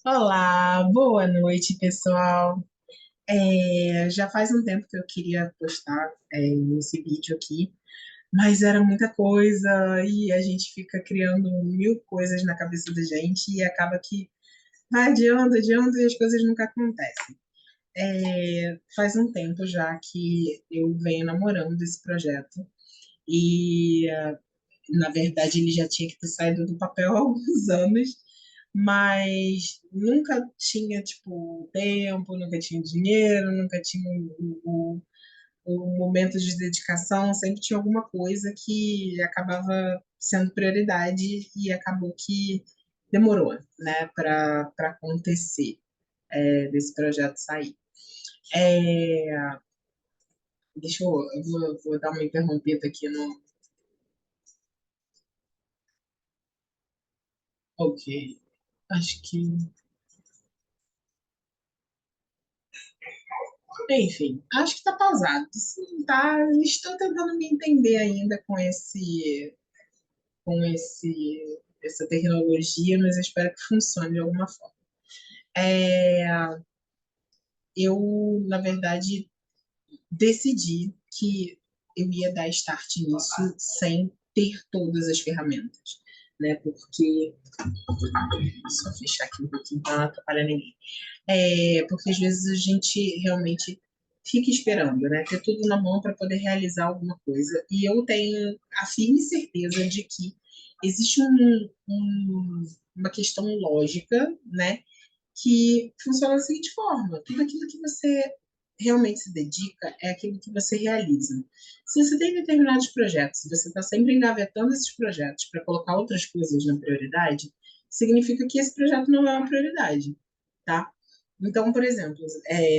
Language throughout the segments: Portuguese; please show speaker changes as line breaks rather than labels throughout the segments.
Olá, boa noite, pessoal. Já faz um tempo que eu queria postar esse vídeo aqui, mas era muita coisa e a gente fica criando mil coisas na cabeça da gente e acaba que vai adiando, adiando e as coisas nunca acontecem. Faz um tempo já que eu venho namorando esse projeto e na verdade, ele já tinha que ter saído do papel há alguns anos, mas nunca tinha, tipo, tempo, nunca tinha dinheiro, nunca tinha o momento de dedicação, sempre tinha alguma coisa que acabava sendo prioridade e acabou que demorou, né, para acontecer, desse projeto sair. É, eu vou dar uma interrompida aqui no. Ok, acho que. Enfim, acho que está pausado. Sim, tá, estou tentando me entender ainda essa tecnologia, mas eu espero que funcione de alguma forma. É, eu, na verdade, decidi que eu ia dar start nisso sem ter todas as ferramentas, né? Porque, só fechar aqui um pouquinho para não atrapalhar ninguém. Porque às vezes a gente realmente fica esperando, né? Ter tudo na mão para poder realizar alguma coisa. E eu tenho a firme certeza de que existe uma questão lógica, né? Que funciona da seguinte forma: tudo aquilo que você realmente se dedica é aquilo que você realiza. Se você tem determinados projetos, você está sempre engavetando esses projetos para colocar outras coisas na prioridade, significa que esse projeto não é uma prioridade, tá? Então, por exemplo,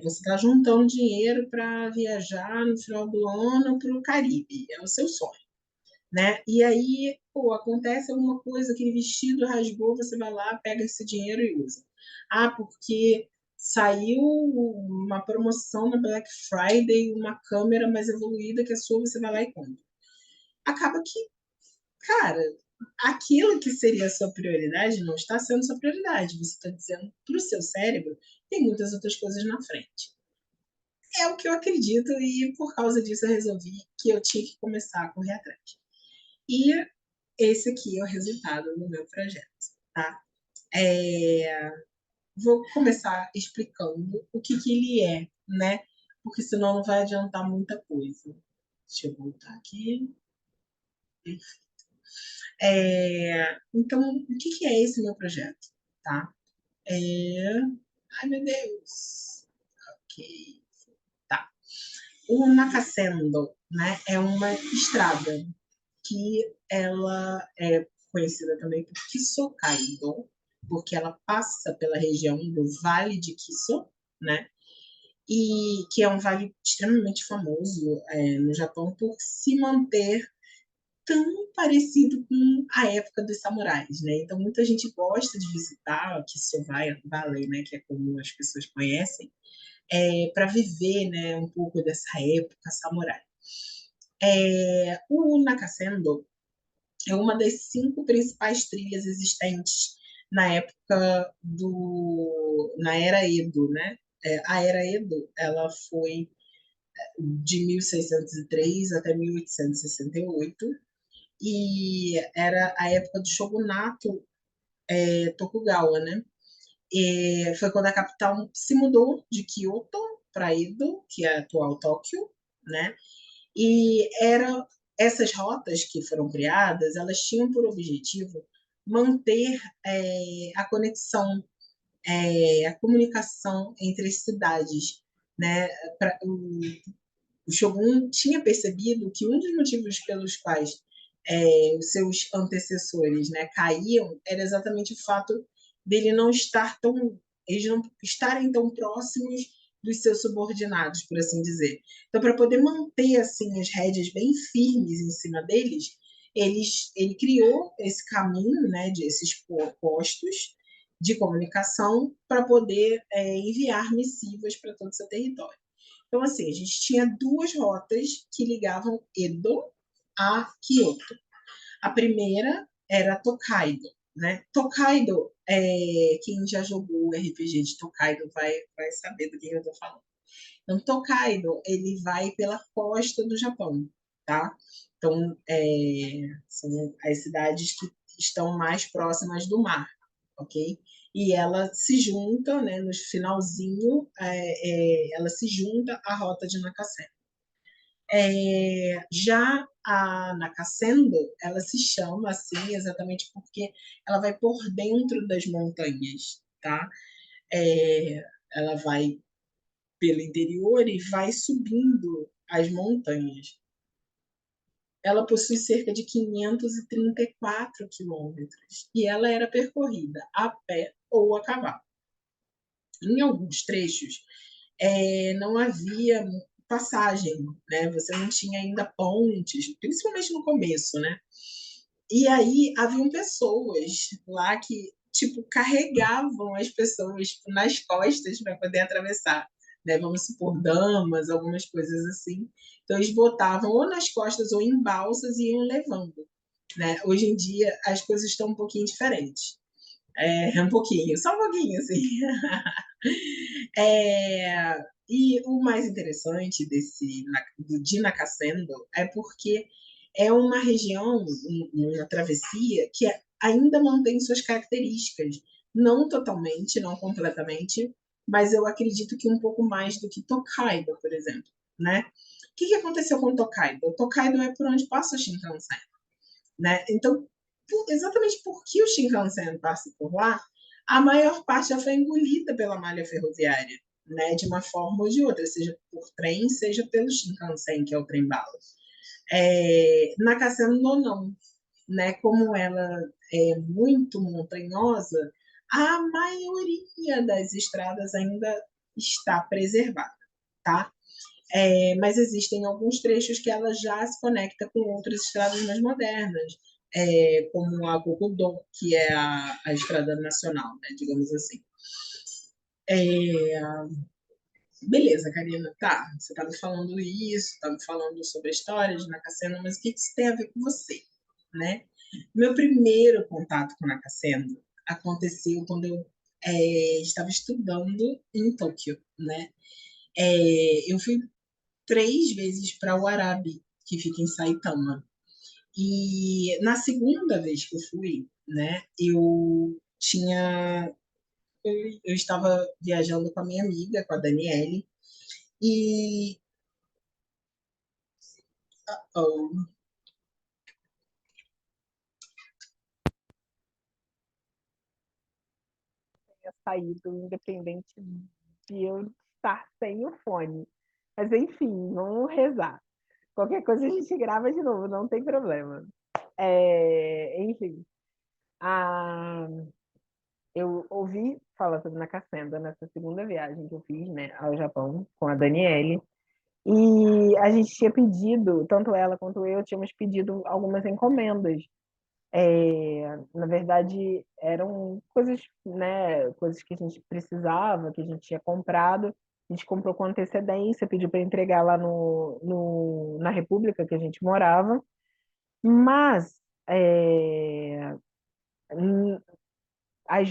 você está juntando dinheiro para viajar no final do ano para o Caribe, é o seu sonho, né? E aí, pô, acontece alguma coisa, aquele vestido rasgou, você vai lá, pega esse dinheiro e usa. Ah, porque saiu uma promoção na Black Friday, uma câmera mais evoluída que a sua, você vai lá e compra. Acaba que, cara, aquilo que seria a sua prioridade não está sendo sua prioridade. Você está dizendo para o seu cérebro tem muitas outras coisas na frente. É o que eu acredito e por causa disso eu resolvi que eu tinha que começar a correr atrás. E esse aqui é o resultado do meu projeto, tá? É, vou começar explicando o que ele é, né? Porque senão não vai adiantar muita coisa. Deixa eu voltar aqui. Então, o que é esse meu projeto, tá? É... Ai, meu Deus. Ok. Tá. O Nakasendo, né, é uma estrada que ela é conhecida também por Kiso Kaido, porque ela passa pela região do Vale de Kiso, né? E que é um vale extremamente famoso no Japão por se manter tão parecido com a época dos samurais, né? Então muita gente gosta de visitar o Kiso Valley, né? Que é como as pessoas conhecem, para viver, né? Um pouco dessa época samurai. O Nakasendo é uma das cinco principais trilhas existentes na época na era Edo, né? A era Edo, ela foi de 1603 até 1868 e era a época do shogunato Tokugawa, né? Foi quando a capital se mudou de Kyoto para Edo, que é a atual Tóquio, né? E essas rotas que foram criadas, elas tinham por objetivo manter a conexão, a comunicação entre as cidades, né? O Shogun tinha percebido que um dos motivos pelos quais os seus antecessores, né, caíam era exatamente o fato dele não estar tão, eles não estarem tão próximos dos seus subordinados, por assim dizer. Então, para poder manter assim as rédeas bem firmes em cima deles, ele criou esse caminho, né, de esses postos de comunicação para poder enviar missivas para todo o seu território. Então, assim, a gente tinha duas rotas que ligavam Edo a Kyoto. A primeira era Tokaido, né? Tokaido, quem já jogou RPG de Tokaido vai saber do que eu estou falando. Então, Tokaido, ele vai pela costa do Japão, tá? Então, são as cidades que estão mais próximas do mar, ok? E ela se junta, né, no finalzinho, ela se junta à rota de Nakaseno. Já a Nakasendo, ela se chama assim exatamente porque ela vai por dentro das montanhas, tá? Ela vai pelo interior e vai subindo as montanhas. Ela possui cerca de 534 quilômetros e ela era percorrida a pé ou a cavalo. Em alguns trechos, não havia passagem, né? Você não tinha ainda pontes, principalmente no começo, né? E aí haviam pessoas lá que tipo carregavam as pessoas nas costas para poder atravessar, né? Vamos supor damas, algumas coisas assim. Então eles botavam ou nas costas ou em balsas e iam levando, né? Hoje em dia as coisas estão um pouquinho diferentes. Um pouquinho, só um pouquinho, assim. É, e o mais interessante de Nakasendo é porque é uma região, uma travessia, que ainda mantém suas características. Não totalmente, não completamente, mas eu acredito que um pouco mais do que Tokaido, por exemplo. Né? O que aconteceu com Tokaido? Tokaido é por onde passa o Shinkansen. Né? Então, exatamente porque o Shinkansen passa por lá, a maior parte já foi engolida pela malha ferroviária, né? De uma forma ou de outra, seja por trem, seja pelo Shinkansen, que é o trem-bala. Nakaseno não, né? Como ela é muito montanhosa, a maioria das estradas ainda está preservada, tá? Mas existem alguns trechos que ela já se conecta com outras estradas mais modernas, como a Gogudon, que é a estrada nacional, né, digamos assim. Beleza, Karina, tá, você estava falando isso, estava falando sobre a história de Nakaseno, mas o que isso tem a ver com você, né? Meu primeiro contato com Nakaseno aconteceu quando eu estava estudando em Tóquio, né? Eu fui 3 vezes para o Arabi, que fica em Saitama. E na segunda vez que eu fui, né, eu estava viajando com a minha amiga, com a Daniele, e oh,
Tinha saído, independente de eu estar sem o fone. Mas enfim, vamos rezar. Qualquer coisa a gente grava de novo, não tem problema. Enfim, a, eu ouvi falar sobre Nakasenda nessa segunda viagem que eu fiz, né, ao Japão com a Daniele. E a gente tinha pedido, tanto ela quanto eu, tínhamos pedido algumas encomendas. Na verdade, eram coisas, né, coisas que a gente precisava, que a gente tinha comprado. A gente comprou com antecedência, pediu para entregar lá na República que a gente morava. Mas as,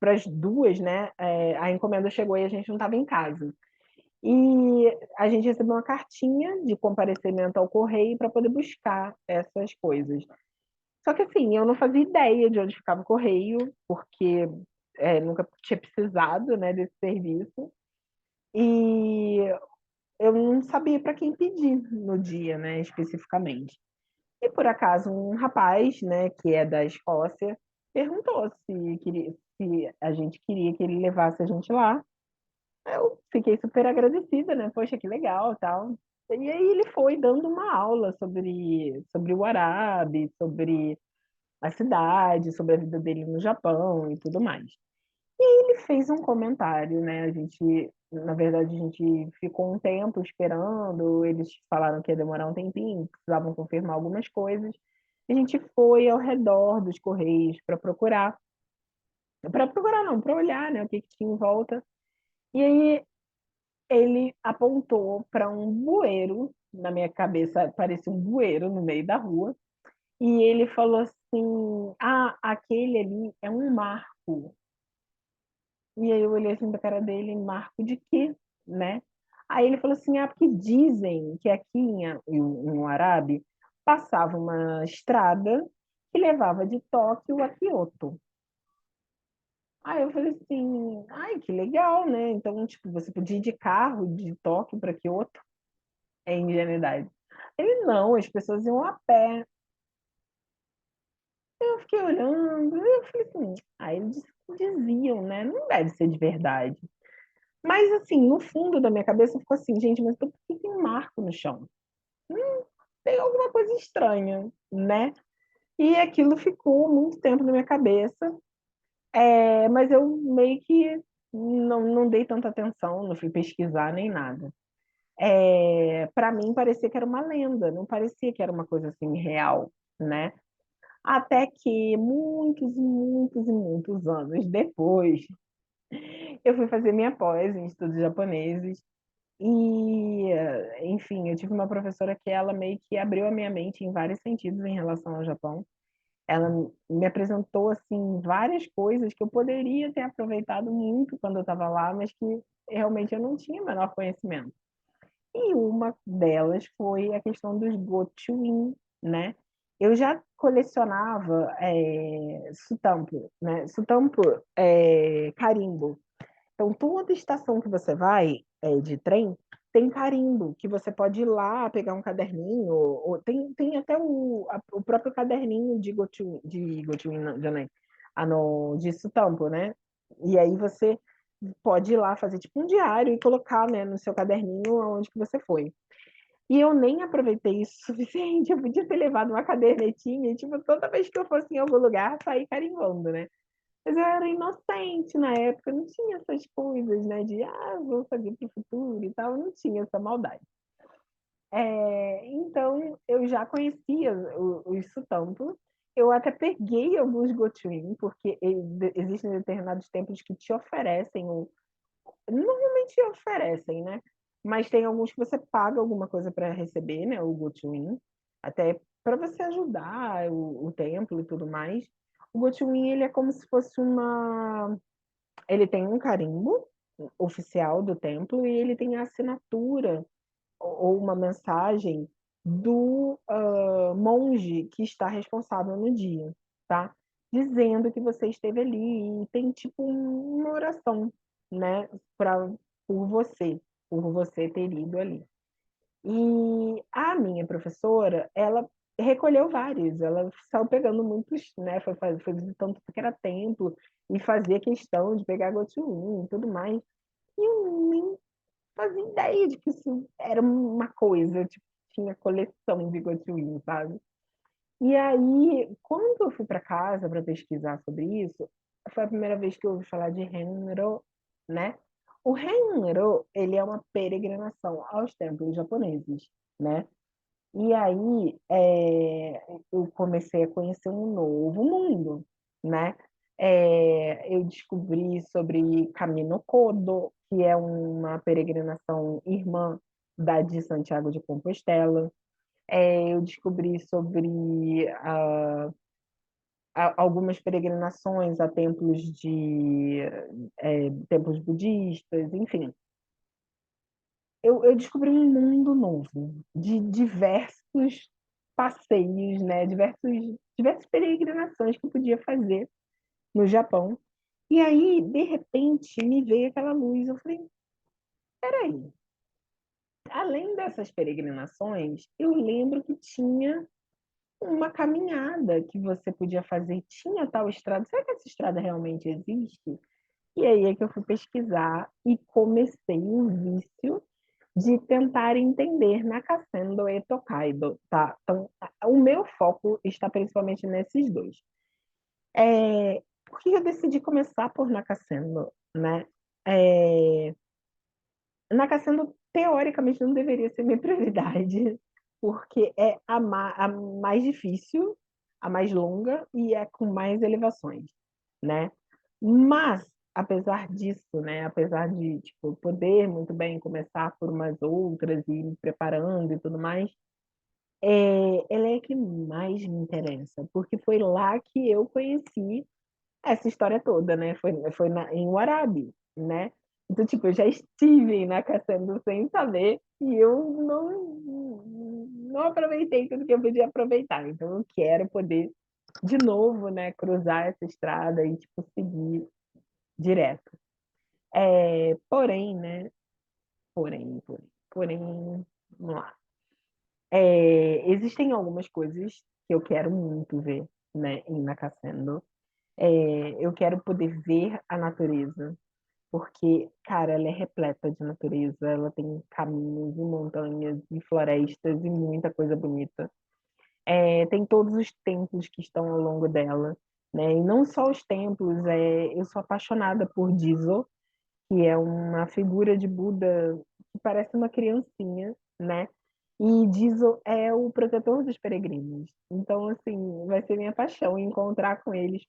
para as duas, né, a encomenda chegou e a gente não estava em casa. E a gente recebeu uma cartinha de comparecimento ao correio para poder buscar essas coisas. Só que assim, eu não fazia ideia de onde ficava o correio, porque nunca tinha precisado, né, desse serviço. E eu não sabia para quem pedir no dia, né, especificamente. E por acaso um rapaz, né, que é da Escócia, perguntou se a gente queria que ele levasse a gente lá. Eu fiquei super agradecida, né? Poxa, que legal, tal. E aí ele foi dando uma aula sobre o Arabe, sobre a cidade, sobre a vida dele no Japão e tudo mais. E ele fez um comentário, né? Na verdade, a gente ficou um tempo esperando, eles falaram que ia demorar um tempinho, precisavam confirmar algumas coisas. A gente foi ao redor dos correios para procurar não, para olhar, né, o que tinha em volta. E aí ele apontou para um bueiro, na minha cabeça parecia um bueiro no meio da rua, e ele falou assim: "Ah, aquele ali é um marco". E aí eu olhei assim pra cara dele: "Marco de quê?", né. Aí ele falou assim: "Ah, porque dizem que aqui em Uarabe passava uma estrada que levava de Tóquio a Kyoto". Aí eu falei assim: "Ai, que legal, né, então, tipo, você podia ir de carro de Tóquio para Kyoto?". É ingenuidade. Ele: "Não, as pessoas iam a pé". Eu fiquei olhando, eu falei assim: "Ah, eles diziam, né, não deve ser de verdade". Mas, assim, no fundo da minha cabeça ficou assim: "Gente, mas por que tem um marco no chão? Tem alguma coisa estranha", né. E aquilo ficou muito tempo na minha cabeça, mas eu meio que não dei tanta atenção, não fui pesquisar nem nada. Pra mim parecia que era uma lenda, não parecia que era uma coisa, assim, real, né. Até que muitos e muitos e muitos anos depois, eu fui fazer minha pós em estudos japoneses e, enfim, eu tive uma professora que ela meio que abriu a minha mente em vários sentidos em relação ao Japão. Ela me apresentou, assim, várias coisas que eu poderia ter aproveitado muito quando eu estava lá, mas que realmente eu não tinha o menor conhecimento. E uma delas foi a questão dos Gochuin, né. Eu já colecionava, sutampo, né, sutampo, carimbo. Então toda estação que você vai, de trem, tem carimbo, que você pode ir lá pegar um caderninho, ou tem até o próprio caderninho de Gochuin não, de sutampo, né. E aí você pode ir lá fazer tipo um diário e colocar, né, no seu caderninho aonde que você foi. E eu nem aproveitei isso o suficiente, eu podia ter levado uma cadernetinha e, tipo, toda vez que eu fosse em algum lugar, sair carimbando, né. Mas eu era inocente na época, não tinha essas coisas, né, de: "Ah, vou fazer para o futuro e tal", não tinha essa maldade. Então eu já conhecia os Sutampo, eu até peguei alguns Gochuin, porque existem determinados templos que te oferecem o normalmente oferecem, né, mas tem alguns que você paga alguma coisa para receber, né, o Gochuin, até para você ajudar o templo e tudo mais. O Gochuin ele é como se fosse ele tem um carimbo oficial do templo e ele tem a assinatura ou uma mensagem do, monge que está responsável no dia, tá, dizendo que você esteve ali e tem tipo uma oração, né, pra por você ter ido ali. E a minha professora, ela recolheu vários, ela saiu pegando muitos, né, foi visitando tudo que era templo e fazia questão de pegar gotinha e tudo mais. E eu nem fazia ideia de que isso era uma coisa, tipo, tinha coleção de gotinha, sabe. E aí, quando eu fui para casa para pesquisar sobre isso, foi a primeira vez que eu ouvi falar de Renro, né. O Renro, ele é uma peregrinação aos templos japoneses, né. E aí, eu comecei a conhecer um novo mundo, né. Eu descobri sobre Caminho Kodo, que é uma peregrinação irmã da de Santiago de Compostela. Eu descobri sobre algumas peregrinações a templos budistas, enfim. Eu descobri um mundo novo, de diversos passeios, né, diversas peregrinações que eu podia fazer no Japão. E aí, de repente, me veio aquela luz, eu falei: "Espera aí, além dessas peregrinações, eu lembro que tinha uma caminhada que você podia fazer, tinha tal estrada, será que essa estrada realmente existe?". E aí é que eu fui pesquisar e comecei um vício de tentar entender Nakasendo e Tokaido, tá. Então, o meu foco está principalmente nesses 2. Por que eu decidi começar por Nakasendo, né. Eh, Nakasendo teoricamente não deveria ser minha prioridade, porque é a mais difícil, a mais longa e é com mais elevações, né. Mas, apesar disso, né, apesar de, tipo, poder muito bem começar por umas outras e ir me preparando e tudo mais, ela é a que mais me interessa, porque foi lá que eu conheci essa história toda, né? Foi em Warabi, né? Então, tipo, eu já estive na Cassandra sem saber e eu não aproveitei tudo que eu podia aproveitar. Então, eu quero poder, de novo, né, cruzar essa estrada e, tipo, seguir direto. Porém, né? Porém, vamos lá. Existem algumas coisas que eu quero muito ver, né, em Nakasendo. Eu quero poder ver a natureza, porque, cara, ela é repleta de natureza, ela tem caminhos e montanhas e florestas e muita coisa bonita. Tem todos os templos que estão ao longo dela, né? E não só os templos, eu sou apaixonada por Jizo, que é uma figura de Buda que parece uma criancinha, né? E Jizo é o protetor dos peregrinos. Então, assim, vai ser minha paixão encontrar com eles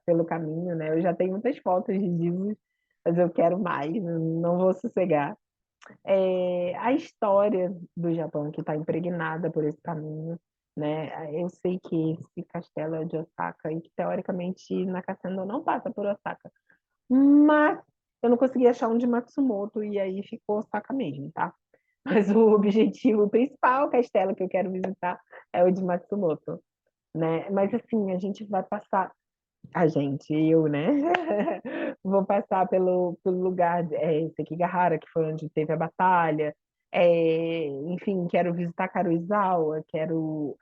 pelo caminho, né? Eu já tenho muitas fotos de Jizo, mas eu quero mais, não vou sossegar. A história do Japão que está impregnada por esse caminho, né? Eu sei que esse castelo é de Osaka e que, teoricamente, Nakasendo não passa por Osaka, mas eu não consegui achar um de Matsumoto e aí ficou Osaka mesmo, tá? Mas o objetivo o principal castelo que eu quero visitar é o de Matsumoto, né? Mas assim, a gente vai passar, a gente, eu, né? Vou passar pelo lugar, Sekigahara, que foi onde teve a batalha. Enfim, quero visitar Karuizawa, quero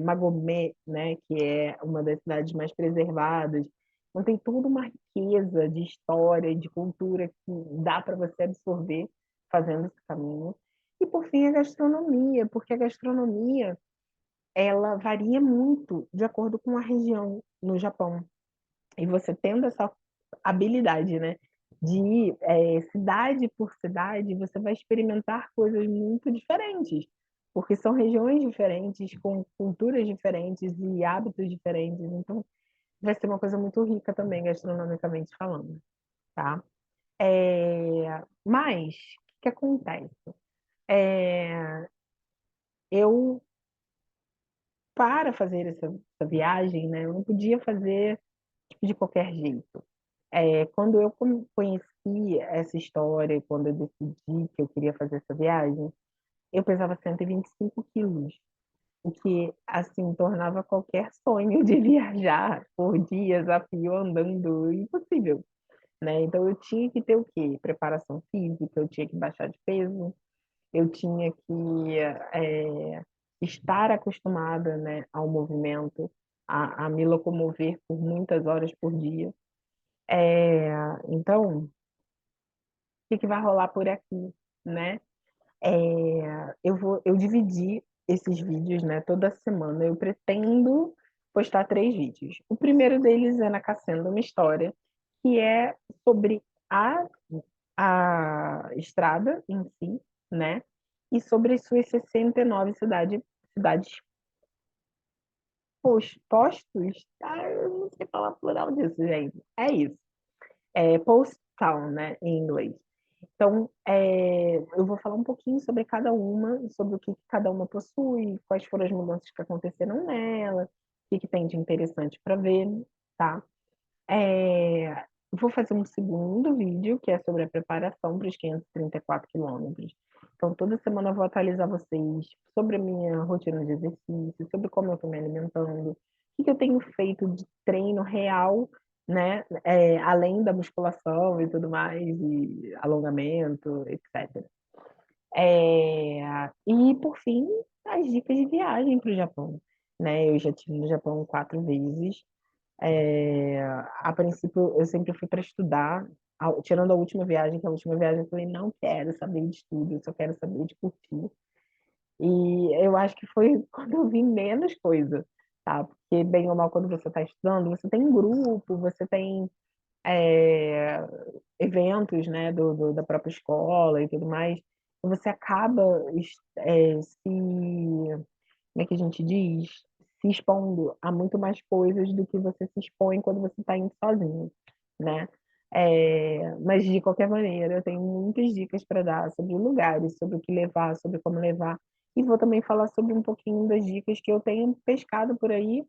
Magomé, né? Que é uma das cidades mais preservadas. Então tem toda uma riqueza de história, de cultura que dá para você absorver fazendo esse caminho. E por fim a gastronomia, porque a gastronomia ela varia muito de acordo com a região no Japão. E você tendo essa habilidade, né, de ir cidade por cidade, você vai experimentar coisas muito diferentes, porque são regiões diferentes, com culturas diferentes e hábitos diferentes. Então, vai ser uma coisa muito rica também, gastronomicamente falando, tá? Mas, o que acontece? É, eu, para fazer essa viagem, né, eu não podia fazer tipo, de qualquer jeito. Quando eu conheci essa história, quando eu decidi que eu queria fazer essa viagem, eu pesava 125 quilos, o que, assim, tornava qualquer sonho de viajar por dias a fio andando impossível, né? Então, eu tinha que ter o quê? Preparação física, eu tinha que baixar de peso, eu tinha que estar acostumada, né, ao movimento, a me locomover por muitas horas por dia. Então, que vai rolar por aqui, né? Eu dividi esses vídeos, né? Toda semana eu pretendo postar 3 vídeos. O primeiro deles é na Cassenda uma História, que é sobre a estrada em si, né? E sobre as suas 69 cidades postos. Eu não sei falar plural disso, gente. É isso. Post town, né? Em inglês. Então, eu vou falar um pouquinho sobre cada uma, sobre o que cada uma possui, quais foram as mudanças que aconteceram nela, o que tem de interessante para ver, tá? Vou fazer um segundo vídeo, que é sobre a preparação para os 534 quilômetros. Então, toda semana eu vou atualizar vocês sobre a minha rotina de exercício, sobre como eu estou me alimentando, o que eu tenho feito de treino real, né? Além da musculação e tudo mais, e alongamento, etc. E, por fim, as dicas de viagem para o Japão. Né? Eu já estive no Japão 4 vezes. A princípio, eu sempre fui para estudar, tirando a última viagem, que a última viagem eu falei, não quero saber de estudo, eu só quero saber de curtir. E eu acho que foi quando eu vi menos coisa, tá? Porque, bem ou mal, quando você está estudando, você tem um grupo, você tem é, eventos, né, da própria escola e tudo mais, e você acaba como é que a gente diz? Se expondo a muito mais coisas do que você se expõe quando você está indo sozinho, né? Mas, de qualquer maneira, eu tenho muitas dicas para dar sobre lugares, sobre o que levar, sobre como levar, e vou também falar sobre um pouquinho das dicas que eu tenho pescado por aí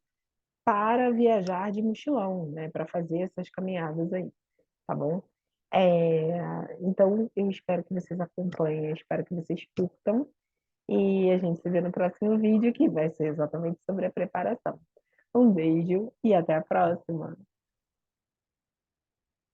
para viajar de mochilão, né, para fazer essas caminhadas aí, tá bom? Então eu espero que vocês acompanhem, eu espero que vocês curtam, e a gente se vê no próximo vídeo, que vai ser exatamente sobre a preparação. Um beijo e até a próxima!